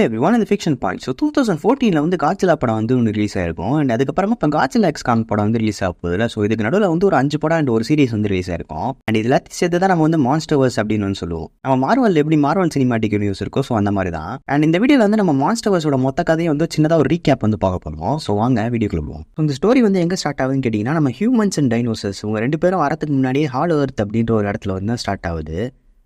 Everyone இந்த fiction point. So 2014 வந்து காட்சிலா படம் வந்து ஒன்று ரிலீஸ் ஆயிருக்கும். அண்ட் அதுக்கப்புறமா இப்போ காட்சிலா எக்ஸ் காங் படம் வந்து ரிலீஸ் ஆக போகுதுல. ஸோ இதுக்கு நடுவில் வந்து ஒரு 5 படம் அண்ட் ஒரு சீரிஸ் வந்து ரிலீஸ் ஆயிருக்கும். அண்ட் இது எல்லாத்தையும் சேர்த்து தான் நம்ம வந்து மான்ஸ்டர்வர்ஸ் அப்படின்னு வந்து சொல்லுவோம். நம்ம மார்வல் எப்படி மார்வல் சினிமாட்டிக் யூனிவர்ஸ் இருக்கோ ஸோ அந்த மாதிரி தான். அண்ட் இந்த வீடியோவில் வந்து நம்ம மான்ஸ்டர்வர்ஸோட மொத்த கதையை வந்து சின்னதாக ஒரு ரீகேப் வந்து பார்க்க போகிறோம். ஸோ வாங்க வீடியோக்குள்ள போவோம். இந்த ஸ்டோரி வந்து எங்கே ஸ்டார்ட் ஆகுதுன்னு கேட்டிங்கன்னா, நம்ம ஹியூமன்ஸ் அண்ட் டைனோசர்ஸ் இவங்க 2 பேரும் வரதுக்கு முன்னாடி ஹாலோ எர்த் அப்படின்ற ஒரு இடத்துல வந்து ஸ்டார்ட் ஆகுது.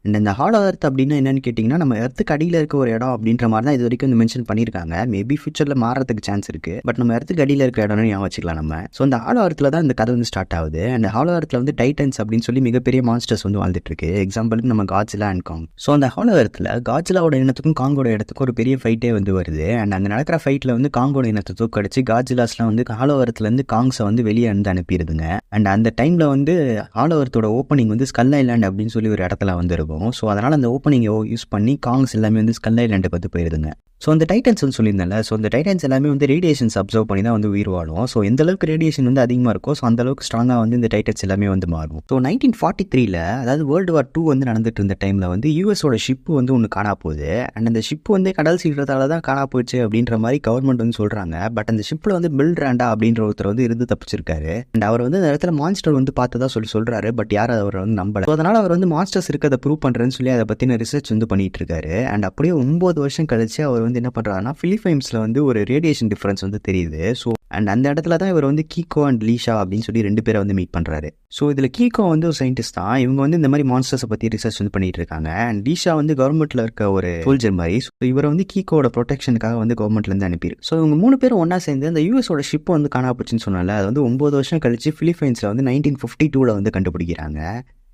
அண்ட் இந்த ஹாலோ எர்த் அப்படின்னா என்னன்னு கேட்டிங்கன்னா, நம்ம எர்த்துக்கு அடியில் இருக்க ஒரு இடம் அப்படின்ற மாதிரி தான் இது வரைக்கும் வந்து மென்ஷன் பண்ணியிருக்காங்க. மேபி ஃபியூச்சரில் மாறதுக்கு சான்ஸ் இருக்குது. பட் நம்ம எர்த்துக்கு அடியில் இருக்கிற இடம்னு ஞாபகம் வச்சுக்கலாம் நம்ம. ஸோ இந்த ஹாலோ எர்த்தில் தான் இந்த கதை வந்து ஸ்டார்ட் ஆகுது. அண்ட் ஹாலோ எர்த்தில் வந்து டைட்டன்ஸ் அப்படின்னு சொல்லி மிகப்பெரிய மான்ஸ்டர்ஸ் வந்து வாழ்ந்துட்டு இருக்கு. எக்ஸாம்பிளுக்கு நம்ம காட்சிலா அண்ட் காங். ஸோ அந்த ஹாலோ எர்த்தில் காட்சிலாவோட இனத்துக்கும் காங்கோட இடத்துக்கும் ஒரு பெரிய ஃபைட்டே வந்து வருது. அண்ட் அந்த நடக்கிற ஃபைட்டில் வந்து காங்கோட இனத்தை தூக்கடிச்சு காட்சிலாஸ்லாம் வந்து ஹாலோ எர்த்துலேருந்து காங்ஸை வந்து வெளியே வந்து அனுப்பிடுதுங்க. அண்ட் அந்த டைமில் வந்து ஹாலோ எர்த்தோட ஓப்பனிங் வந்து ஸ்கல் ஐலாண்ட் அப்படின்னு சொல்லி ஒரு இடத்துல வந்து இருக்கும். ஸோ அதனால் அந்த ஓப்பனிங்கை யூஸ் பண்ணி காங்ஸ் எல்லாமே வந்து ஸ்கல் ஐலாண்டை பற்றி போயிருதுங்க. ஸோ அந்த டைட்டன்ஸ் வந்து சொல்லியிருந்தால, ஸோ அந்த டைட்டன்ஸ் எல்லாமே வந்து ரேடியேஷன்ஸ் அப்சர்வ் பண்ணி தான் வந்து உயிர் வாழும். ஸோ எந்த அளவுக்கு ரேடியேஷன் வந்து அதிகமாக இருக்கும், ஸோ அந்த அளவுக்கு ஸ்ட்ராங்காக வந்து இந்த டைட்டன்ஸ் எல்லாமே வந்து மாறும். ஸோ 1943 அதாவது வேர்ல்டு வார் 2 வந்து நடந்துட்டு இருந்த டைமில் வந்து யூஎஸோட ஷிப்பு வந்து ஒன்று காணா போகுது. அண்ட் அந்த ஷிப்பு வந்து கடல் சீற்றத்தால தான் காணா போச்சு அப்படின்ற மாதிரி கவர்மெண்ட் வந்து சொல்கிறாங்க. பட் அந்த ஷிப்பில் வந்து பில் ராண்டா அப்படின்ற ஒருத்தர் வந்து இருந்து தப்பிச்சிருக்காரு. அண்ட் அவர் வந்து அந்த இடத்துல மான்ஸ்டர் வந்து பார்த்ததா சொல்கிறாரு. பட் யாரும் அவர் வந்து நம்பல. ஸோ அதனால் அவர் வந்து மான்ஸ்டர்ஸ் இருக்கிறத ப்ரூவ் பண்ணுறேன்னு சொல்லி அதை பற்றின ரிசர்ச் வந்து பண்ணிட்டு இருக்காரு. அண்ட் அப்படியே 9 வருஷம் கழிச்சு அவர் வந்து என்ன பண்ணுறாருன்னா, பிலிப்பைன்ஸில் வந்து ஒரு ரேடியேஷன் டிஃபரன்ஸ் வந்து தெரியுது. ஸோ அண்ட் அந்த இடத்துல தான் இவர் வந்து கீகோ அண்ட் லீஷா அப்படின்னு சொல்லி 2 பேரை வந்து மீட் பண்ணுறாரு. ஸோ இதில் கீகோ வந்து ஒரு சயின்டிஸ்ட் தான். இவங்க வந்து இந்த மாதிரி மான்ஸ்டர்ஸை பற்றி ரிசர்ச் வந்து பண்ணிட்டு இருக்காங்க. அண்ட் லீஷா வந்து கவர்மெண்ட்டில் இருக்க ஒரு சோல்ஜர் மாதிரி. ஸோ இவரை வந்து கீகோட ப்ரொடெக்ஷனுக்காக வந்து கவர்மெண்ட்லேருந்து அனுப்பிடு. ஸோ இவங்க 3 பேரும் ஒன்றா சேர்ந்து அந்த யூஎஸோட ஷிப் வந்து காணா போச்சுன்னு சொன்னால, அது வந்து 9 வருஷம் கழிச்சு பிலிப்பைன்ஸில் வந்து 1952 வந்து கண்டுபிடிக்கிறாங்க.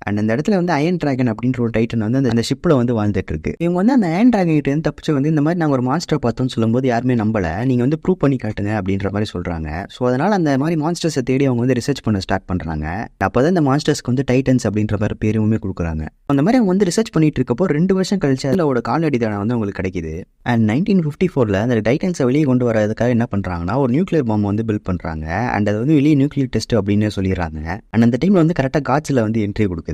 அண்ட் அந்த இடத்துல வந்து அயன் டிராகன் அப்படின்ற ஒரு டைட்டன் வந்து அந்த ஷிப்பில் வந்து வாழ்ந்துட்டு இருக்கு. இவங்க வந்து அந்த அயன் டிராகன் கிட்ட இருந்து தப்பிச்சு வந்து இந்த மாதிரி நாங்கள் ஒரு மான்ஸ்டர் பார்த்தோம்னு சொல்லும்போது யாருமே நம்பலை. நீங்கள் வந்து ப்ரூவ் பண்ணி காட்டுங்க அப்படின்ற மாதிரி சொல்கிறாங்க. ஸோ அதனால் அந்த மாதிரி மான்ஸ்டர்ஸை தேடி அவங்க வந்து ரிசர்ச் பண்ண ஸ்டார்ட் பண்ணுறாங்க. அப்போ தான் இந்த மான்ஸ்டர்ஸ்க்கு வந்து டைட்டன்ஸ் அப்படின்ற மாதிரி பேருமே கொடுக்குறாங்க. அந்த மாதிரி அவங்க வந்து ரிசர்ச் பண்ணிட்டு இருக்கப்போ 2 வருஷம் கழிச்சு அதில் காலடி தானே வந்து உங்களுக்கு கிடைக்குது. அண்ட் 1954 அந்த டைட்டன்ஸை வெளியே கொண்டு வரதுக்காக என்ன பண்ணுறாங்கன்னா, ஒரு நியூக்ளியர் பாம்பை வந்து பில்ட் பண்ணுறாங்க. அண்ட் அது வந்து வெளியே நியூக்ளியர் டெஸ்ட் அப்படின்னு சொல்லிடுறாங்க. அண்ட் அந்த டைமில் வந்து கரெக்டாக காட்சியில் வந்து என்ட்ரி கொடுக்குது.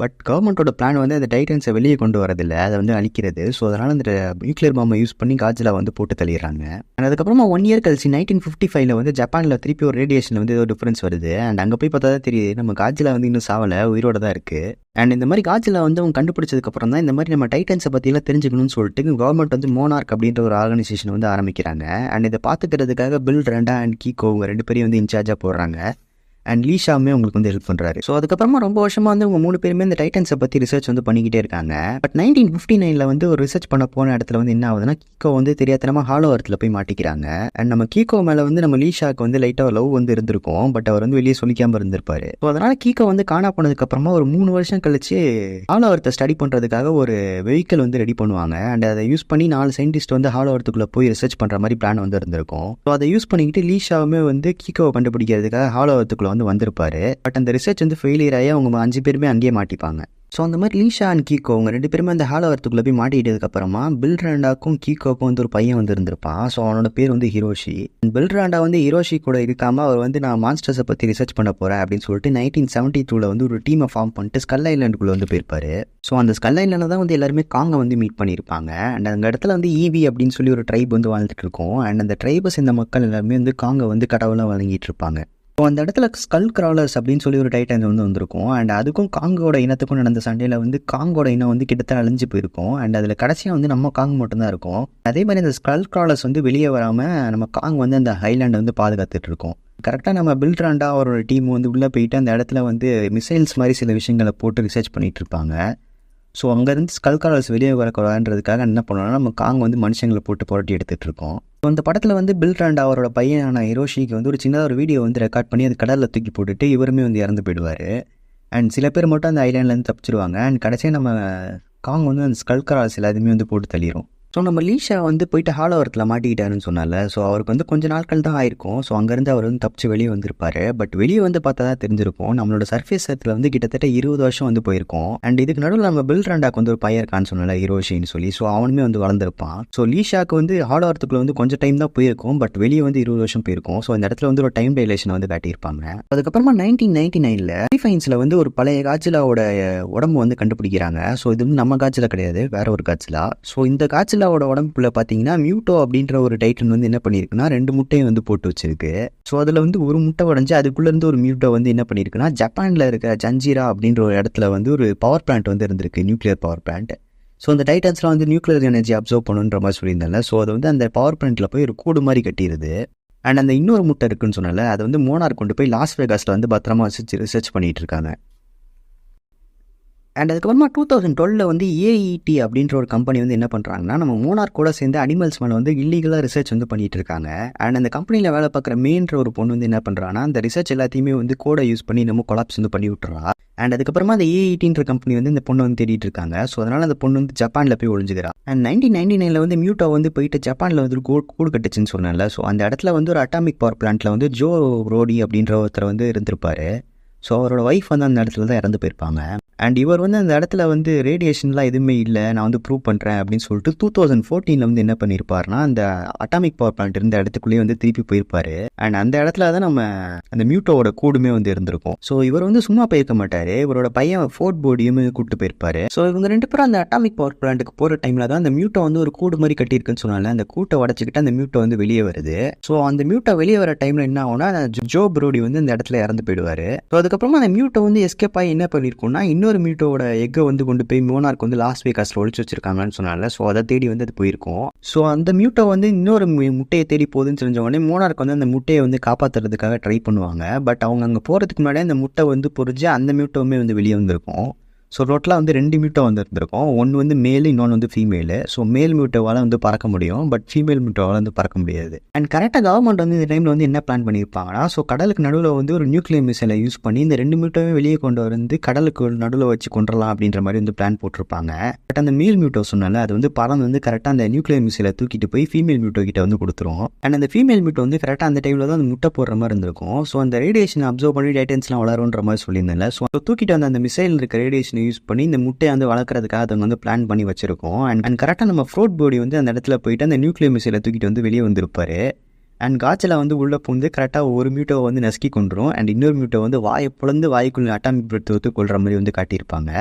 பட் கவர்மெண்ட்டோட பிளான் வந்து அந்த டைட்டன்ஸை வெளியே கொண்டு வரதில்லை, அதை வந்து அழிக்கிறது. ஸோ அதனால் அந்த நியூக்ளியர் பாம்பை யூஸ் பண்ணி காட்சிலா வந்து போட்டு தள்ளிடுறாங்க. அண்ட் அதுக்கப்புறமா 1 இயர் கழிச்சு 1955 வந்து ஜப்பானில் திருப்பி ஒரு ரேடியேஷனில் வந்து ஏதோ டிஃபரன்ஸ் வருது. அண்ட் அங்கே போய் பார்த்தா தான் தெரியுது நம்ம காட்சிலா வந்து இன்னும் சாவலை, உயிரோட தான் இருக்குது. அண்ட் இந்த மாதிரி காட்சிலா வந்து அவங்க கண்டுபிடிச்சதுக்கப்புறம் தான் இந்த மாதிரி நம்ம டைட்டன்ஸை பற்றியெல்லாம் தெரிஞ்சுக்கணும்னு சொல்லிட்டு கவர்மெண்ட் வந்து மோனார்க் அப்படின்ற ஒரு ஆர்கனைசேஷன் வந்து ஆரம்பிக்கிறாங்க. அண்ட் இதை பார்த்துக்கிறதுக்காக பில் ராண்டா அண்ட் கீகோ இவங்க 2 பேரையும் வந்து இன்சார்ஜாக போடுறாங்க. அண்ட் லீஷாவுமே உங்களுக்கு வந்து ஹெல்ப் பண்ணுறாரு. ஸோ அதுக்கப்புறமா ரொம்ப வருஷமாக வந்து அவங்க 3 பேருமே இந்த டைட்டன்ஸை பற்றி ரிசர்ச் வந்து பண்ணிக்கிட்டே இருக்காங்க. பட் 1959 வந்து ஒரு ரிசர்ச் பண்ண போன இடத்துல வந்து என்ன ஆகுதுன்னா, கீகோ வந்து தெரியாதனமா ஹாலோ எர்த்தில் போய் மாட்டிக்கிறாங்க. அண்ட் நம்ம கீகோ மேலே வந்து நம்ம லீஷாவுக்கு வந்து லைட்டாக லவ் வந்து இருந்திருக்கும். பட் அவர் வந்து வெளியே சொல்லிக்காமல் இருந்திருப்பாரு. ஸோ அதனால் கீகோ வந்து காணா போனதுக்கப்புறமா ஒரு 3 வருஷம் கழிச்சு ஹாலோ எர்த்தை ஸ்டடி பண்ணுறதுக்காக ஒரு வெஹிக்கிள் வந்து ரெடி பண்ணுவாங்க. அண்ட் அதை யூஸ் பண்ணி 4 சயின்டிஸ்ட் வந்து ஹாலோ எர்த்துக்குள்ளே போய் ரிசர்ச் பண்ணுற மாதிரி பிளான் வந்து இருந்திருக்கும். ஸோ அதை யூஸ் பண்ணிக்கிட்டு லீஷாவுமே வந்து கீகோவை கண்டுபிடிக்கிறதுக்காக ஹாலோ எர்த்துக்குள்ளே வந்து வந்திருப்பாரு. பட் அந்த ரிசர்ச் வந்து ஃபெயிலியர் ஆகி அவங்க 5 பேருமே அங்கேயே மாட்டிப்பாங்க. ஸோ அந்த மாதிரி லீஷா அண்ட் கீகோ அவங்க 2 பேருமே அந்த ஹாலோ எர்த்துக்குள்ளே போய் மாட்டிக்கிட்டதுக்கப்புறமா பில் ராண்டாக்கும் கீகோக்கும் வந்து ஒரு பையன் வந்து இருந்திருப்பான். ஸோ அவனோட பேர் வந்து ஹிரோஷி. பில் ராண்டா வந்து ஹிரோஷி கூட இருக்காமல் அவர் வந்து நான் மான்ஸ்டர்ஸை பற்றி ரிசர்ச் பண்ண போகிறேன் அப்படின்னு சொல்லிட்டு 1972 வந்து ஒரு டீமை ஃபார்ம் பண்ணிட்டு ஸ்கல் ஐலாண்டுக்குள்ளே வந்து போயிருப்பாரு. ஸோ அந்த ஸ்கல் ஐலாண்டில் தான் வந்து எல்லாருமே காங்கை வந்து மீட் பண்ணியிருப்பாங்க. அண்ட் அந்த இடத்துல வந்து ஈவி அப்படின்னு சொல்லி ஒரு ட்ரைப் வந்து வாழ்ந்துட்டு இருக்கும். அண்ட் அந்த ட்ரைபை சேர்ந்த மக்கள் எல்லாருமே வந்து காங்கை வந்து கடவுளாக வழங்கிட்டு இருப்பாங்க. ஸோ அந்த இடத்துல ஸ்கல் கிராலர்ஸ் அப்படின்னு சொல்லி ஒரு டைட்டன் வந்து வந்திருக்கும். அண்ட் அதுக்கும் காங்கோட இனத்துக்கும் நடந்த சண்டையில் வந்து காங்கோட இனம் வந்து கிட்டத்தட்ட அழிஞ்சு போயிருக்கும். அண்ட் அதில் கடைசியாக வந்து நம்ம காங் மட்டும்தான் இருக்கும். அதே மாதிரி அந்த ஸ்கல் கிராலர்ஸ் வந்து வெளியே வராமல் நம்ம காங் வந்து அந்த ஹைலாண்டை வந்து பாதுகாத்துட்டு இருக்கோம். கரெக்டாக நம்ம பில் ராண்டா அவரோட டீம் வந்து உள்ளே போயிட்டு அந்த இடத்துல வந்து மிசைல்ஸ் மாதிரி சில விஷயங்களை போட்டு ரிசர்ச் பண்ணிட்டு இருப்பாங்க. ஸோ அங்கேருந்து ஸ்கல் கிராலர்ஸ் வெளியே வரக்கூடாதுன்றதுக்காக என்ன பண்ணோம்னா, நம்ம காங் வந்து மனுஷங்களை போட்டு புரட்டி எடுத்துகிட்டு இருக்கோம். ஸோ அந்த படத்தில் வந்து பில் ராண்டா அவரோட பையனான ஹிரோஷிக்கு வந்து ஒரு சின்னதாக ஒரு வீடியோ வந்து ரெக்கார்ட் பண்ணி அது கடலில் தூக்கி போட்டுட்டு இவருமே வந்து இறந்து போயிடுவார். அண்ட் சில பேர் மட்டும் அந்த ஐலாண்ட்லேருந்து தப்பிச்சிருவாங்க. அண்ட் கடைசியாக நம்ம காங் வந்து அந்த ஸ்கல் கிராலர்ஸ் எல்லாத்தையுமே வந்து போட்டு தள்ளிடும். ஸோ நம்ம லீஷா வந்து போயிட்டு ஹாலோ எர்த்தில் மாட்டிக்கிட்டாருன்னு சொன்னால, ஸோ அவருக்கு வந்து கொஞ்சம் நாட்கள் தான் ஆயிருக்கும். ஸோ அங்கேருந்து அவர் வந்து தப்பிச்சு வெளியே வந்திருப்பாரு. பட் வெளியே வந்து பார்த்தா தான் தெரிஞ்சிருக்கும் நம்மளோட சர்ஃபேஸ் எர்த்தில் வந்து கிட்டத்தட்ட 20 வருஷம் வந்து போயிருக்கும். அண்ட் இதுக்கு நடுவில் நம்ம பில் ராண்டாக்கு வந்து ஒரு பையன் இருக்கான்னு சொன்னால ஹிரோஷின்னு சொல்லி, ஸோ அவனுமே வந்து வளர்ந்துருப்பான். ஸோ லீஷாக்கு வந்து ஹாலோ எர்த்துக்குள்ள வந்து கொஞ்சம் டைம் தான் போயிருக்கும். பட் வெளியே வந்து 20 வருஷம் போயிருக்கும். ஸோ அந்த இடத்துல வந்து ஒரு டைம் டைலேஷனை வந்து காட்டியிருப்பாங்க. அதுக்கப்புறமா 1999 பிலிப்பைன்ஸில் வந்து ஒரு பழைய காட்சிலாவோட உடம்பு வந்து கண்டுபிடிக்கிறாங்க. ஸோ இது வந்து நம்ம காட்சிலா கிடையாது, வேற ஒரு காட்சிலா. ஸோ இந்த காட்சிலா காட்சிலாவோட உடம்புக்குள்ள பார்த்தீங்கன்னா மியூட்டோ அப்படின்ற ஒரு டைட்டன் வந்து என்ன பண்ணியிருக்குன்னா 2 முட்டையை வந்து போட்டு வச்சிருக்கு. ஸோ அதில் வந்து ஒரு முட்டை உடஞ்சி அதுக்குள்ளேருந்து ஒரு மியூட்டோ வந்து என்ன பண்ணியிருக்குன்னா ஜப்பானில் இருக்க ஜஞ்சிரா அப்படின்ற ஒரு இடத்துல வந்து ஒரு பவர் பிளான்ட் வந்து இருந்திருக்கு, நியூக்ளியர் பவர் பிளான்ட். ஸோ அந்த டைட்டன்ஸ்லாம் வந்து நியூக்ளியர் எனர்ஜி அப்சர்வ் பண்ணுன்ற மாதிரி சொல்லியிருந்தால, ஸோ அது வந்து அந்த பவர் பிளான்ட்டில் போய் ஒரு கூடு மாதிரி கட்டிடுது. அண்ட் அந்த இன்னொரு முட்டை இருக்குன்னு சொன்னால அதை வந்து மோனார் கொண்டு போய் லாஸ் வேகாஸில் வந்து பத்திரமா வச்சு ரிசர்ச் பண்ணிகிட்டு இருக்காங்க. அண்ட் அதுக்கப்புறமா 2012 வந்து ஏஇடி அப்படின்ற ஒரு கம்பெனி வந்து என்ன பண்ணுறாங்கன்னா, நம்ம மோனார்க் கூட சேர்ந்து அனிமல்ஸ் மேலே வந்து இல்லீகலாக ரிசர்ச் வந்து பண்ணிகிட்டு இருக்காங்க. அண்ட் அந்த கம்பெனியில் வேலை பார்க்குற மெயின்ற ஒரு பொண்ணு வந்து என்ன பண்ணுறான்னா, அந்த ரிசர்ச் எல்லாத்தையுமே வந்து கோடை யூஸ் பண்ணி நம்ம கொலாப்ஸ் வந்து பண்ணி விட்டுறா. அண்ட் அதுக்கப்புறமா அந்த ஏஇடின்ற கம்பெனி வந்து இந்த பொண்ணை வந்து தேடிட்டு இருக்காங்க. ஸோ அதனால் அந்த பொண்ணு வந்து ஜப்பானில் போய் ஒழிஞ்சுக்கிறா. அண்ட் 1999 வந்து மியூட்டோ வந்து போயிட்டு ஜப்பானில் வந்து கூடு கட்டுச்சுன்னு சொன்னால, ஸோ அந்த இடத்துல வந்து ஒரு அட்டாமிக் பவர் பிளான்ட்டில் வந்து ஜோ ரோடி அப்படின்ற ஒருத்தர் வந்து இருந்திருப்பார். ஸோ அவரோட ஒய்ஃப் வந்து அந்த இடத்துல தான் இறந்து போயிருப்பாங்க. அண்ட் இவர் வந்து அந்த இடத்துல வந்து ரேடியேஷன்லாம் எதுவுமே இல்லை, நான் வந்து ப்ரூவ் பண்ணுறேன் அப்படின்னு சொல்லிட்டு 2014 வந்து என்ன பண்ணியிருப்பாருன்னா, அந்த அட்டாமிக் பவர் பிளான்ட் இருந்த இடத்துக்குள்ளேயே வந்து திருப்பி போயிருப்பாரு. அண்ட் அந்த இடத்துல தான் நம்ம அந்த மியூட்டோவோட கூடுமே வந்து இருந்திருக்கும். ஸோ இவர் வந்து சும்மா போயிருக்க மாட்டார், இவரோட பையன் ஃபோர்ட் போடியும் கூப்பிட்டு போயிருப்பாரு. ஸோ இவங்க 2 பேரும் அந்த அட்டாமிக் பவர் பிளான்ட்டுக்கு போகிற டைமில் தான் அந்த மியூட்டோ வந்து ஒரு கூடு மாதிரி கட்டியிருக்குன்னு சொன்னால, அந்த கூட்டை உடச்சிக்கிட்டு அந்த மியூட்டோ வந்து வெளியே வருது. ஸோ அந்த மியூட்டோ வெளியே வர டைமில் என்ன ஆகும்னா, ஜோ ப்ரோடி வந்து அந்த இடத்துல இறந்து போயிடுவார். ஸோ அதுக்கப்புறமா அந்த மியூட்டோ வந்து எஸ்கேப் ஆகி என்ன பண்ணியிருக்கோம்னா, இன்னொரு மியூட்டோட எக்கை வந்து கொண்டு போய் மோனார்க் வந்து லாஸ் வேகாஸில் ஒழிச்சு வச்சிருக்காங்கன்னு சொன்னால, ஸோ அதை தேடி வந்து அது போயிருக்கும். ஸோ அந்த மியூட்டோ வந்து இன்னொரு முட்டையை தேடி போகுதுன்னு தெரிஞ்ச உடனே மோனார்க் வந்து அந்த முட்டையை வந்து காப்பாற்றுறதுக்காக ட்ரை பண்ணுவாங்க. பட் அவங்க அங்கே போகிறதுக்கு முன்னாடியே அந்த முட்டை வந்து பொறிஞ்சு அந்த மியூட்டோவுமே வந்து வெளியே வந்திருக்கும். ஸோ டோட்டலாக வந்து 2 மியூட்டோ வந்து இருந்திருக்கும். ஒன்று வந்து மேலு, இன்னொன்று வந்து ஃபீமேலு. ஸோ மேல் மியூட்டோவால் வந்து பறக்க முடியும், பட் ஃபீமேல் மியூட்டோவால் வந்து பறக்க முடியாது. அண்ட் கரெக்டாக கவர்மெண்ட் வந்து இந்த டைமில் வந்து என்ன பிளான் பண்ணியிருப்பாங்கன்னா, ஸோ கடலுக்கு நடுவில் வந்து ஒரு நியூக்ளியர் மிசைலை யூஸ் பண்ணி இந்த 2 மியூட்டோவே வெளியே கொண்டு வந்து கடலுக்கு நடுவில் வச்சு கொண்டுடலாம் அப்படின்ற மாதிரி வந்து பிளான் போட்டிருப்பாங்க. பட் அந்த மேல் மியூட்டோ சொன்னால அது வந்து பறந்து வந்து கரெக்டாக அந்த நியூக்ளியர் மிசைலை தூக்கிட்டு போய் ஃபீமேல் மியூட்டோ கிட்ட வந்து கொடுத்துரும். அண்ட் அந்த ஃபீமேல் மியூட்டோ வந்து கரெக்டாக அந்த டைமில் தான் அந்த முட்டை போடுற மாதிரி இருந்திருக்கும். ஸோ அந்த ரேடியேஷன் அப்சர்வ் பண்ணி டைட்டன்ஸ்லாம் வளருன்ற மாதிரி சொல்லியிருந்தேன். ஸோ தூக்கிட்டு வந்து அந்த மிசைல் இருக்க ரேடியேஷனை யூஸ் பண்ணி இந்த முட்டையை வந்து வளர்க்குறதுக்காக அதை வந்து பிளான் பண்ணி வச்சிருக்கோம். அண்ட் கரெக்டாக நம்ம ஃப்ரோட் போடி வந்து அந்த இடத்துல போயிட்டு அந்த நியூக்ளியர் மிசைலை தூக்கிட்டு வந்து வெளியே வந்திருப்பாரு. அண்ட் காட்சிலா வந்து உள்ளே பூந்து கரெக்டாக ஒரு மியூட்டோவை வந்து நசுக்கி கொண்டுரும். அண்ட் இன்னொரு மியூட்டோ வந்து வாயை பொழந்து வாய்க்குள்ள அட்டாமிக் பிரத் கொள்கிற மாதிரி வந்து காட்டியிருப்பாங்க.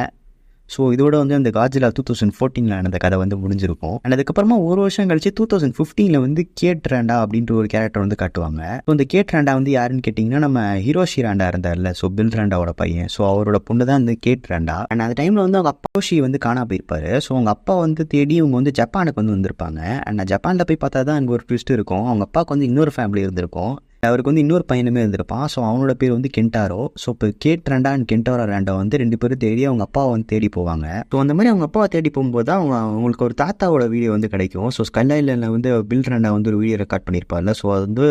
ஸோ இதோட வந்து அந்த காட்சிலா 2014 நடந்த கதை வந்து முடிஞ்சிருக்கும். அண்ட் அதுக்கப்புறமா ஒரு வருஷம் கழிச்சு 2015 வந்து கேட் ராண்டா அப்படின்ற ஒரு கேரக்டர் வந்து காட்டுவாங்க. ஸோ இந்த கேட் ராண்டா வந்து யாருன்னு கேட்டிங்கன்னா, நம்ம ஹிரோஷி ராண்டா இருந்தார்ல, ஸோ பில் ராண்டாவோட பையன். ஸோ அவரோட பொண்ணு தான் வந்து கேட் ராண்டா. அண்ட் அந்த டைமில் வந்து அவங்க அப்பா ஹிரோஷி வந்து காணா போயிருப்பாரு. ஸோ அவங்க அப்பா வந்து தேடி இவங்க வந்து ஜப்பானுக்கு வந்து வந்திருப்பாங்க. அண்ட் ஜப்பானில் போய் பார்த்தா தான் அங்கே ஒரு ட்விஸ்ட் இருக்கும். அவங்க அப்பாவுக்கு வந்து இன்னொரு ஃபேமிலி இருந்திருக்கும், அவருக்கு வந்து இன்னொரு பையனுமே இருந்திருப்பான். ஸோ அவனோட பேர் வந்து கென்டாரோ. ஸோ இப்போ கேட் ராண்டா அண்ட் கென்டாரோ ராண்டா வந்து 2 பேரும் தேடி அவங்க அப்பாவை வந்து தேடி போவாங்க. ஸோ அந்த மாதிரி அவங்க அப்பாவை தேடி போகும்போது தான் அவங்களுக்கு ஒரு தாத்தாவோட வீடியோ வந்து கிடைக்கும். ஸோ ஸ்கைலைனில் வந்து பில் ராண்டா வந்து ஒரு வீடியோ ரெக்கார்ட் பண்ணியிருப்பார்ல, ஸோ அது வந்து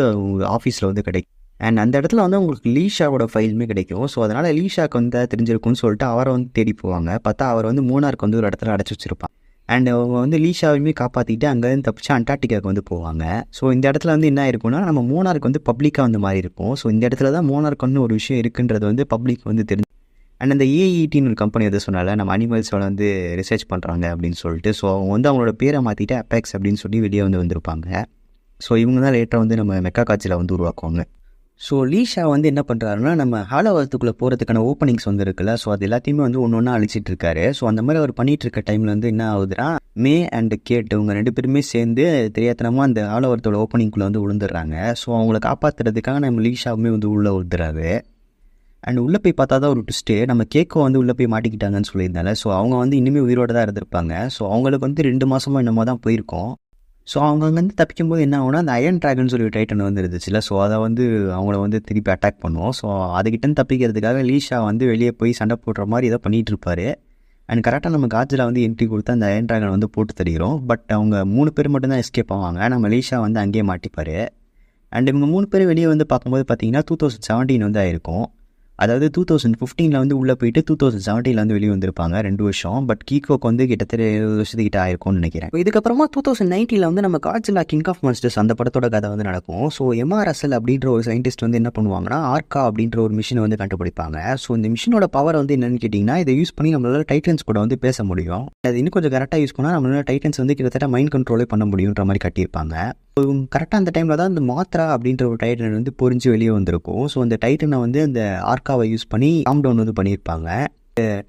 ஆஃபீஸில் வந்து கிடைக்கும். அண்ட் அந்த இடத்துல வந்து உங்களுக்கு லீஷாவோட ஃபைலுமே கிடைக்கும். ஸோ அதனால் லீஷாக்கு வந்து தெரிஞ்சிருக்கும்னு சொல்லிட்டு அவரை வந்து தேடி போவாங்க. பார்த்தா அவர் வந்து மூணாருக்கு வந்து ஒரு இடத்துல அடைச்சி வச்சிருப்பான். அண்ட் அவங்க வந்து லீஷாவையுமே காப்பாற்றிட்டு அங்கேருந்து தப்பிச்சு அண்டார்டிகாவுக்கு வந்து போவாங்க. ஸோ இந்த இடத்துல வந்து என்ன இருக்குன்னா, நம்ம மோனார்க் வந்து பப்ளிக்காக வந்து மாறி இருக்கும். ஸோ இந்த இடத்துல தான் மோனார்க் வந்து ஒரு விஷயம் இருக்குன்றது வந்து பப்ளிக் வந்து தெரிஞ்சு. அண்ட் அந்த ஏஇடின்னு ஒரு கம்பெனி எதை சொன்னால நம்ம அனிமல்ஸோட வந்து ரிசர்ச் பண்ணுறாங்க அப்படின்னு சொல்லிட்டு, ஸோ அவங்க வந்து அவங்களோட பேரை மாற்றிட்டு அப்பெக்ஸ் அப்படின்னு சொல்லி வெளியே வந்து வந்திருப்பாங்க. ஸோ இவங்க தான் லேட்டராக வந்து நம்ம மெக்கா காட்சியில் வந்து உருவாக்குவாங்க. ஸோ லீஷா வந்து என்ன பண்ணுறாருன்னா, நம்ம ஹாலோவர்த்துக்குள்ளே போகிறதுக்கான ஓப்பனிங்ஸ் வந்து இருக்குல்ல, ஸோ அது எல்லாத்தையுமே வந்து ஒன்று ஒன்றா அழிச்சிட்டு இருக்காரு. ஸோ அந்த மாதிரி அவர் பண்ணிகிட்டு இருக்க டைமில் வந்து என்ன ஆகுதுன்னா, மே அண்ட் கேட் இவங்க 2 பேருமே சேர்ந்து தெரியாதனமாக அந்த ஹாலோவர்த்தோட ஓப்பனிங்குள்ளே வந்து விழுந்துடுறாங்க. ஸோ அவங்கள காப்பாற்றுறதுக்காக நம்ம லீஷாவுமே வந்து உள்ளே விழுந்துறாரு. அண்ட் உள்ளே போய் பார்த்தா தான் ஒரு ட்விஸ்ட்டு, நம்ம கேக்கோ வந்து உள்ளே போய் மாட்டிக்கிட்டாங்கன்னு சொல்லியிருந்தால, ஸோ அவங்க வந்து இனிமேல் உயிரோடு தான் இருந்திருப்பாங்க. ஸோ அவங்களுக்கு வந்து 2 மாதமாக என்னமோ தான் போயிருக்கோம். ஸோ அவங்க அங்கேருந்து தப்பிக்கும்போது என்ன ஆகுனா, அந்த அயன் ட்ராகன் சொல்லி டைட்டன் வந்து இருந்துச்சுல, ஸோ அதை வந்து அவங்கள வந்து திருப்பி அட்டாக் பண்ணுவோம். ஸோ அதுக்கிட்டேருந்து தப்பிக்கிறதுக்காக லீஷா வந்து வெளியே போய் சண்டை போடுற மாதிரி ஏதோ பண்ணிகிட்டு இருப்பார். அண்ட் கரெக்டாக நம்ம காட்சிலா வந்து என்ட்ரி கொடுத்து அந்த அயன் ட்ராகன் வந்து போட்டு தருகிறோம். பட் அவங்க 3 பேர் மட்டும்தான் எஸ்கேப் ஆவாங்க. நம்ம லீஷா வந்து அங்கேயே மாட்டிப்பார். அண்ட் இவங்க 3 பேர் வெளியே வந்து பார்க்கும்போது பார்த்தீங்கன்னா 2017 வந்து ஆயிருக்கும். அதாவது 2015 வந்து உள்ளே போயிட்டு 2017 வந்து வெளியே வந்திருப்பாங்க 2 வருஷம். பட் கீகோக்கு வந்து கிட்டத்தட்ட 20 வருஷத்துக்கிட்ட ஆயிருக்கும்னு நினைக்கிறேன். இதுக்கப்புறமா 2019 வந்து நம்ம காட்சிலா கிங் ஆஃப் மான்ஸ்டர்ஸ் அந்த படத்தோட கதை வந்து நடக்கும். ஸோ எம்ஆர்எஸ்எல் அப்படின்ற ஒரு சயின்டிஸ்ட் வந்து என்ன பண்ணுவாங்கன்னா, ஆர்கா அப்படின்ற ஒரு மிஷினை வந்து கண்டுபிடிப்பாங்க. ஸோ இந்த மிஷினோட பவர் வந்து என்னன்னு கேட்டிங்கன்னா, இதை யூஸ் பண்ணி நம்மளால டைட்டன்ஸ் கூட வந்து பேச முடியும். அது இன்னும் கொஞ்சம் கரெக்டாக யூஸ் பண்ணால் நம்மளால டைட்டன்ஸ் வந்து கிட்டத்தட்ட மைண்ட் கண்ட்ரோலே பண்ண முடியுன்ற மாதிரி கட்டியிருப்பாங்க. கரெக்டாக அந்த டைமில் தான் இந்த மாத்ரா அப்படின்ற ஒரு டைட்டன் வந்து பொறிஞ்சு வெளியே வந்திருக்கும். ஸோ அந்த டைட்டனை வந்து அந்த ஆர்காவை யூஸ் பண்ணி காம் டவுன் வந்து பண்ணியிருப்பாங்க.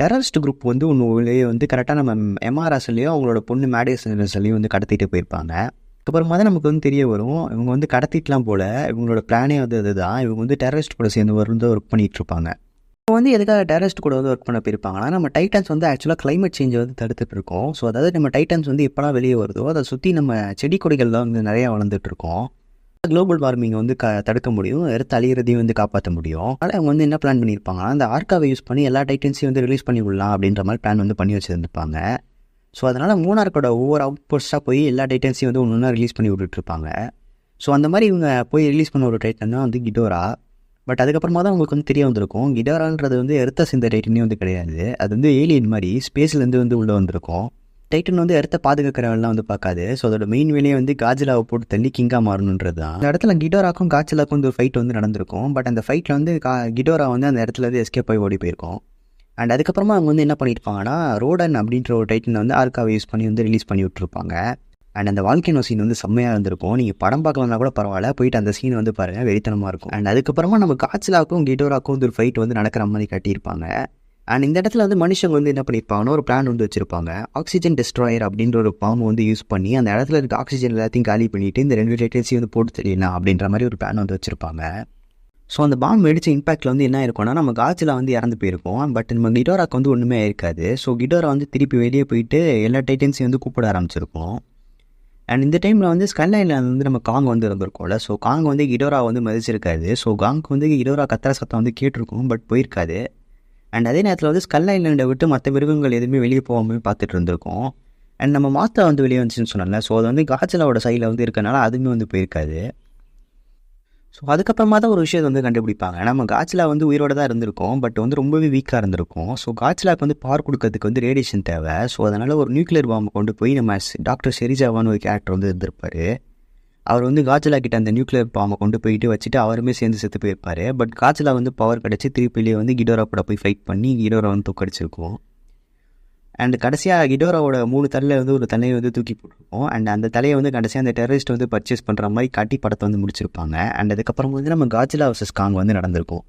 டெரரிஸ்ட் குரூப் வந்து ஒன்று வந்து கரெக்டாக நம்ம எம்ஆர்எஸ்லையும் அவங்களோட பொண்ணு மேடிசன்ஸ்லையும் வந்து கடத்திட்டு போயிருப்பாங்க. அதுக்கப்புறமா தான் நமக்கு வந்து தெரிய வரும், இவங்க வந்து கடத்திட்டுலாம் போல, இவங்களோட பிளானே வந்து அதுதான், இவங்க வந்து டெரரிஸ்ட் கூட சேர்ந்து வந்து ஒர்க் பண்ணிகிட்டு இருப்பாங்க. இப்போ வந்து எதுக்காக டெரரிஸ்ட் கூட வந்து ஒர்க் பண்ண போயிருப்பாங்கன்னா, நம்ம டைட்டன்ஸ் வந்து ஆக்சுவலாக கிளைமேட் சேஞ்சை வந்து தடுத்துட்டு இருக்கோம். ஸோ அதாவது நம்ம டைட்டன்ஸ் வந்து எப்போலாம் வெளியே வருதோ அதை சுற்றி நம்ம செடி கொடிகள்லாம் வந்து நிறையா வளர்ந்துட்டு இருக்கோம். குளோபல் வார்மிங்கை வந்து தடுக்க முடியும், எர்த் அழியிறதையும் வந்து காப்பாற்ற முடியும். அதனால் அவங்க வந்து என்ன பிளான் பண்ணியிருப்பாங்கன்னா, அந்த ஆர்காவை யூஸ் பண்ணி எல்லா டைட்டன்ஸையும் வந்து ரிலீஸ் பண்ணி விடலாம் அப்படின்ற மாதிரி பிளான் வந்து பண்ணி வச்சுருந்துருப்பாங்க. ஸோ அதனால் மூணார்க்கோட ஒவ்வொரு அவுட் போஸ்ட்டாக போய் எல்லா டைட்டன்ஸையும் வந்து ஒன்று ஒன்றா ரிலீஸ் பண்ணி விட்டுட்ருப்பாங்க. ஸோ அந்த மாதிரி இவங்க போய் ரிலீஸ் பண்ண ஒரு டைட்டன் தான் வந்து கிடோரா. பட் அதுக்கப்புறமா தான் உங்களுக்கு வந்து தெரிய வந்திருக்கும், கிடோரான்றது வந்து எர்த்தை சேர்ந்த டைட்டனே வந்து கிடையாது, அது வந்து ஏலியன் மாதிரி ஸ்பேஸ்லேருந்து வந்து உள்ளே வந்திருக்கும். டைட்டன் வந்து எர்த்தை பாதுகாக்கிறவெல்லாம் வந்து பார்க்காது. ஸோ அதோட மெயின் வேலையை வந்து காஜிலாவை போட்டு தள்ளி கிங்காக மாறணுன்றது தான். அந்த இடத்துல கிடோராக்கும் காஜிலாக்கும் வந்து ஒரு ஃபைட் வந்து நடந்திருக்கும். பட் அந்த ஃபைட்டில் வந்து கிடோரா வந்து அந்த இடத்துல வந்து எஸ்கேப் ஆகி ஓடி போயிருக்கோம். அண்ட் அதுக்கப்புறமா அவங்க வந்து என்ன பண்ணியிருப்பாங்கன்னா, ரோடன் அப்படின்ற ஒரு டைட்டனை வந்து ஆர்காவை யூஸ் பண்ணி வந்து ரிலீஸ் பண்ணி விட்டுருப்பாங்க. அண்ட் அந்த வால்கேனோ சீன் வந்து செம்மையாக இருந்திருக்கும். நீங்கள் படம் பார்க்கலன்னா கூட பரவாயில்ல, போயிட்டு அந்த சீன் வந்து பாருங்கள், வெறித்தனமாக இருக்கும். அண்ட் அதுக்கப்புறமா நம்ம காஜிலாவுக்கும் கிடோராக்கும் வந்து ஒரு ஃபைட் வந்து நடக்கிற மாதிரி காட்டியிருப்பாங்க. அண்ட் இந்த இடத்துல வந்து மனுஷங்க வந்து என்ன பண்ணியிருப்பாங்கன்னா, ஒரு பிளான் வந்து வச்சுருப்பாங்க. ஆக்சிஜன் டெஸ்ட்ராயர் அப்படின்ற ஒரு பாம்பு வந்து யூஸ் பண்ணி அந்த இடத்துல இருக்க ஆக்சிஜன் எல்லாத்தையும் காலி பண்ணிவிட்டு இந்த 2 டைட்டன்ஸையும் வந்து போட்டு தெரியலாம் அப்படின்ற மாதிரி ஒரு பிளான் வந்து வச்சுருப்பாங்க. ஸோ அந்த பாம்பு வெடிச்ச இம்பாக்டில் வந்து என்ன இருக்கும்னா, நம்ம காஜிலா வந்து இறந்து போயிருக்கோம். பட் நம்ம கிடோராக்கு வந்து ஒன்றுமே இருக்காது. ஸோ கிடோரா வந்து திருப்பி வெளியே போயிட்டு எல்லா டைட்டன்ஸையும் வந்து கூப்பிட ஆரம்பிச்சிருக்கோம். அண்ட் இந்த டைமில் வந்து ஸ்கைலைனில் வந்து நம்ம காங் வந்து இருந்திருக்கோம்ல. ஸோ காங் வந்து கிடோரா வந்து மதிச்சிருக்காது. ஸோ காங்க்கு வந்து கிடோரா கத்துற சத்தம் வந்து கேட்டிருக்கும், பட் போயிருக்காது. அண்ட் அதே நேரத்தில் வந்து ஸ்கல் ஐலண்டை விட்டு மற்ற மிருகங்கள் எதுவுமே வெளியே போகாமல் பார்த்துட்டு இருந்திருக்கோம். அண்ட் நம்ம மாத்தா வந்து வெளியே வந்துச்சுன்னு சொன்னால, ஸோ அது வந்து காஜிலாவோட சைடில் வந்து இருக்கனால அதுவுமே வந்து போயிருக்காது. ஸோ அதுக்கப்புறமா தான் ஒரு விஷயத்தை வந்து கண்டுபிடிப்பாங்க, நம்ம காஜிலா வந்து உயிரோடு தான் இருந்திருக்கோம், பட் வந்து ரொம்பவே வீக்காக இருந்திருக்கும். ஸோ காஜிலாவுக்கு வந்து பவர் கொடுக்கறதுக்கு வந்து ரேடியேஷன் தேவை. ஸோ அதனால் ஒரு நியூக்ளியர் பாம்பை கொண்டு போய் நம்ம டாக்டர் ஷெரிஜாவான்னு ஒரு கேரக்டர் வந்து இருந்திருப்பார். அவர் வந்து காஜிலா கிட்ட அந்த நியூக்ளியர் பாம்பை கொண்டு போயிட்டு வச்சுட்டு அவருமே சேர்ந்து செத்து போயிருப்பார். பட் காஜிலா வந்து பவர் கிடச்சி திருப்பிலேயே வந்து கிடோரா கூட போய் ஃபைட் பண்ணி கிடோரா வந்து தூக்கடிச்சிருக்கும். அண்ட் கடைசியாக கிடோராவோட 3 தலையில் வந்து ஒரு தலையை வந்து தூக்கி போட்டிருக்கோம். அண்ட் அந்த தலையை வந்து கடைசியாக அந்த டெரரிஸ்ட் வந்து பர்ச்சேஸ் பண்ணுற மாதிரி காட்டி படத்தை வந்து முடிச்சிருப்பாங்க. அண்ட் அதுக்கப்புறம் வந்து நம்ம காஜிலா வர்சஸ் காங் வந்து நடந்திருக்கும்.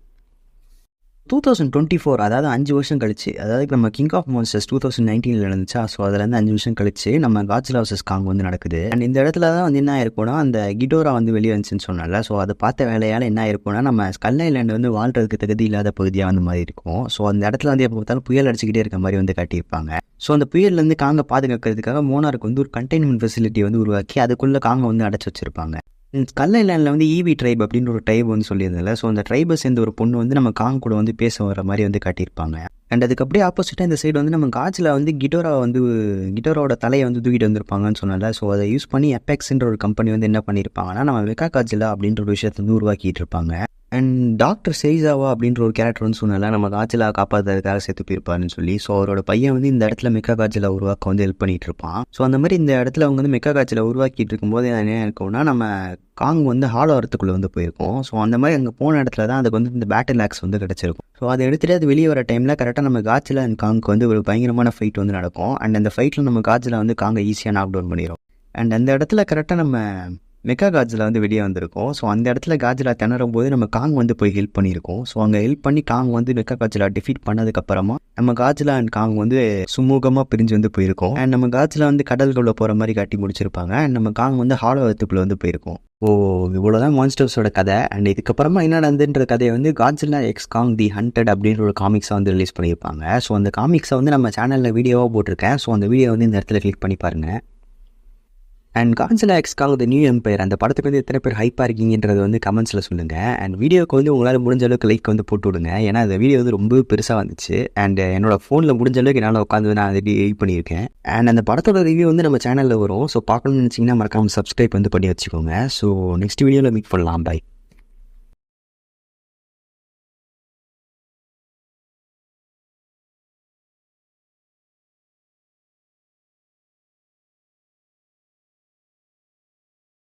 2024, அதாவது 5 வருஷம் கழிச்சு, அதாவது நம்ம கிங் ஆஃப் மான்ஸ்டர்ஸ் 2019 நடந்துச்சா. ஸோ அதுலேருந்து 5 வருஷம் கழிச்சு நம்ம காஜிலா வர்சஸ் காங் வந்து நடக்குது. அண்ட் இந்த இடத்துல தான் வந்து என்ன ஆயிருக்கும்னா, அந்த கிடோரா வந்து வெளியே வந்துச்சுன்னு சொன்னால, ஸோ அதை பார்த்த வேலையால் என்ன ஆயிருக்கும்னா, நம்ம ஸ்கல் ஐலாண்ட் வந்து வாழ்றதுக்கு தகுதி இல்லாத பகுதியாக அந்த மாதிரி இருக்கும். ஸோ அந்த இடத்துல வந்து எப்போ பார்த்தாலும் புயல் அடிச்சுக்கிட்டே இருக்க மாதிரி வந்து காட்டியிருப்பாங்க. ஸோ அந்த புயல்லேருந்து காங்கை பாதுகாக்கிறதுக்காக மோனாருக்கு வந்து ஒரு கண்டெய்ன்மெண்ட் ஃபெசிலிட்டி வந்து உருவாக்கி அதுக்குள்ளே காங்கை வந்து அடைச்சி வச்சிருப்பாங்க. ஸ்கல் ஐலாண்டில் வந்து ஈவி ட்ரைப் அப்படின்ற ஒரு ட்ரைப் வந்து சொல்லியிருந்தால, ஸோ அந்த ட்ரைபை சேர்ந்த ஒரு பொண்ணு வந்து நம்ம காங் கூட வந்து பேச வர மாதிரி வந்து காட்டியிருப்பாங்க. அண்ட் அதுக்கு அப்படியே ஆப்போசிட்டாக இந்த சைடு வந்து நம்ம காஜிலா வந்து கிடோராவோட தலையை வந்து தூக்கிட்டு வந்திருப்பாங்கன்னு சொன்னால, ஸோ அதை யூஸ் பண்ணி எபெக்ஸ்ன்ற ஒரு கம்பெனி வந்து என்ன பண்ணியிருப்பாங்கன்னா, நம்ம மெக்கா காஜிலா அப்படின்ற ஒரு விஷயத்தை வந்து உருவாக்கிட்டு இருப்பாங்க. அண்ட் டாக்டர் ஷெரிஜாவா அப்படின்ற ஒரு கேரக்டர் வந்து சொன்னால, நம்ம காஜிலா காப்பாற்றுறதுக்காக சேர்த்து போயிருப்பாருன்னு சொல்லி. ஸோ அவரோட பையன் வந்து இந்த இடத்துல மெக்கா காஜிலா உருவாக்க வந்து ஹெல்ப் பண்ணிட்டு இருப்பான். ஸோ அந்த மாதிரி இந்த இடத்துல அவங்க வந்து மெக்கா காஜிலா உருவாக்கிட்டு இருக்கும்போது என்ன இருக்கும்னா, நம்ம காங் வந்து ஹாலோ அர்த்துக்குள்ளே வந்து போயிருக்கோம். ஸோ அந்த மாதிரி அங்கே போன இடத்துல தான் அதுக்கு வந்து இந்த பேட்டில் ஆக்ஸ் வந்து கிடச்சிருக்கும். ஸோ அதை எடுத்துகிட்டு அது வெளியே வர டைமில் கரெக்டாக நம்ம காஜிலா அண்ட் காங்க்கு வந்து ஒரு பயங்கரமான ஃபைட் வந்து நடக்கும். அண்ட் அந்த ஃபைட்டில் நம்ம காஜிலா வந்து காங்கை ஈஸியாக நாக் டவுன் பண்ணிடும். அண்ட் அந்த இடத்துல கரெக்டாக நம்ம மெக்கா காஜிலா வந்து வெளியே வந்திருக்கும். ஸோ அந்த இடத்துல காஜிலா திணறும் போது நம்ம காங் வந்து போய் ஹெல்ப் பண்ணியிருக்கோம். ஸோ அங்கே ஹெல்ப் பண்ணி காங் வந்து மெக்கா காஜிலா டிஃபீட் பண்ணதுக்கப்புறமா நம்ம காஜிலா அண்ட் காங் வந்து சுமூகமாக பிரிஞ்சு வந்து போயிருக்கோம். அண்ட் நம்ம காஜிலா வந்து கடல்குள்ளே போகிற மாதிரி காட்டி முடிச்சிருப்பாங்க. அண்ட் நம்ம காங் வந்து ஹாலோ எர்த்துக்குள்ளே வந்து போயிருக்கோம். இவ்வளோதான் மான்ஸ்டர்ஸோட கதை. அண்ட் இதுக்கப்புறமா என்ன நடந்துன்ற கதையை வந்து காட்ஸில்லா எக்ஸ் காங் தி ஹண்டட் அப்படின்ற ஒரு காமிக்ஸை வந்து ரிலீஸ் பண்ணியிருப்பாங்க. ஸோ அந்த காமிக்ஸை வந்து நம்ம சேனலில் வீடியோவாக போட்டிருக்கேன். ஸோ அந்த வீடியோ வந்து இந்த இடத்துல கிளிக் பண்ணி பாருங்கள். And Godzilla x Kong the new empire அந்த படத்துக்கு வந்து எத்தனை பேர் ஹைப்பாக இருக்கீங்கன்றது வந்து கமெண்ட்ஸில் சொல்லுங்கள். அண்ட் வீடியோக்கு வந்து உங்களால் முடிஞ்ச அளவுக்கு லைக் வந்து போட்டு விடுங்க. ஏன்னா அந்த வீடியோ வந்து ரொம்ப பெருசாக வந்துச்சு. அண்ட் என்னோட ஃபோனில் முடிஞ்ச அளவுக்கு என்னால் உட்காந்து நான் அதை எடிட் பண்ணியிருக்கேன். அண்ட் அந்த படத்தோட ரிவ்யூ வந்து நம்ம சேனலில் வரும். ஸோ பார்க்கணும்னு நினச்சிங்கன்னா மறக்காமல் சப்ஸ்கிரைப் வந்து பண்ணி வச்சுக்கோங்க. ஸோ நெக்ஸ்ட் வீடியோவில் மீட் பண்ணலாம். பை.